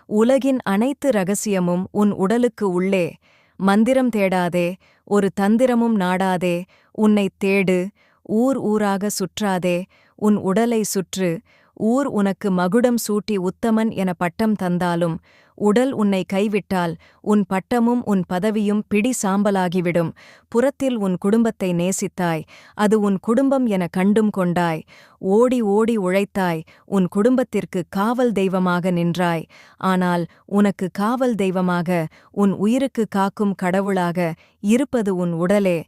உலகின் அனைத்து ரகசியமும் உன் உடலுக்கு உள்ளே. மந்திரம் தேடாதே, ஒரு தந்திரமும் நாடாதே, உன்னைத் தேடு. ஊர் ஊராக சுற்றாதே, உன் உடலை சுற்று. ஊர் உனக்கு மகுடம் சூட்டி உத்தமன் என பட்டம் தந்தாலும், உடல் உன்னை கைவிட்டால் உன் பட்டமும் உன் பதவியும் பிடி சாம்பலாகிவிடும். புறத்தில் உன் குடும்பத்தை நேசித்தாய், அது உன் குடும்பம் என கண்டும் கொண்டாய். ஓடி ஓடி உழைத்தாய், உன் குடும்பத்திற்கு காவல் தெய்வமாக நின்றாய். ஆனால் உனக்கு காவல் தெய்வமாக, உன் உயிருக்கு காக்கும் கடவுளாக இருப்பது உன் உடலே.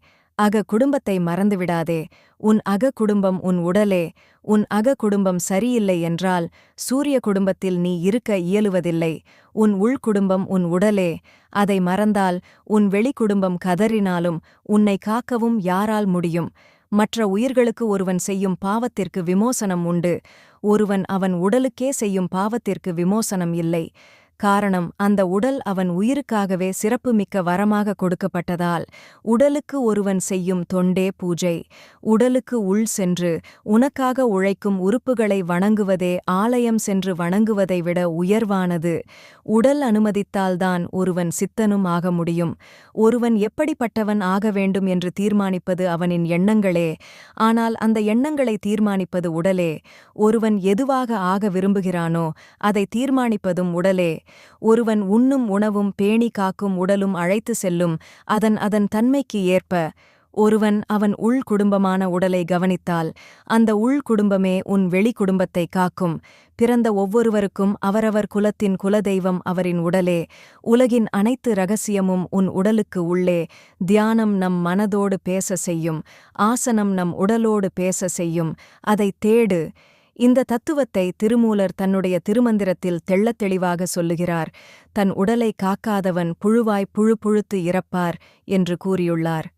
குடும்பத்தை மறந்துவிடாதே. உன் குடும்பம் உன் உடலே. உன் குடும்பம் சரியில்லை என்றால் சூரிய குடும்பத்தில் நீ இருக்க இயலுவதில்லை. உன் உள்குடும்பம் உன் உடலே. அதை மறந்தால் உன் வெளிக்குடும்பம் கதறினாலும் உன்னை காக்கவும் யாரால் முடியும்? மற்ற உயிர்களுக்கு ஒருவன் செய்யும் பாவத்திற்கு விமோசனம் உண்டு. ஒருவன் அவன் உடலுக்கே செய்யும் பாவத்திற்கு விமோசனம் இல்லை. காரணம், அந்த உடல் அவன் உயிருக்காகவே சிறப்புமிக்க வரமாக கொடுக்கப்பட்டதால். உடலுக்கு ஒருவன் செய்யும் தொண்டே பூஜை. உடலுக்கு உள் சென்று உனக்காக உழைக்கும் உறுப்புகளை வணங்குவதே ஆலயம் சென்று வணங்குவதை விட உயர்வானது. உடல் அனுமதித்தால்தான் ஒருவன் சித்தனும் ஆக முடியும். ஒருவன் எப்படிப்பட்டவன் ஆக வேண்டும் என்று தீர்மானிப்பது அவனின் எண்ணங்களே. ஆனால் அந்த எண்ணங்களை தீர்மானிப்பது உடலே. ஒருவன் எதுவாக ஆக விரும்புகிறானோ அதை தீர்மானிப்பதும் உடலே. ஒருவன் உண்ணும் உணவும் பேணி காக்கும் உடலும் அழைத்து செல்லும் அதன் அதன் தன்மைக்கு ஏற்ப. ஒருவன் அவன் உள் குடும்பமான உடலை கவனித்தால் அந்த உள் குடும்பமே உன் வெளி குடும்பத்தை காக்கும். பிறந்த ஒவ்வொருவருக்கும் அவரவர் குலத்தின் குலதெய்வம் அவரின் உடலே. உலகின் அனைத்து ரகசியமும் உன் உடலுக்கு உள்ளே. தியானம் நம் மனதோடு பேச செய்யும். ஆசனம் நம் உடலோடு பேச செய்யும். அதை தேடு. இந்த தத்துவத்தை திருமூலர் தன்னுடைய திருமந்திரத்தில் தெள்ளத் தெளிவாக சொல்லுகிறார். தன் உடலை காக்காதவன் புழுவாய் புழு புழுத்து இறப்பார் என்று கூறியுள்ளார்.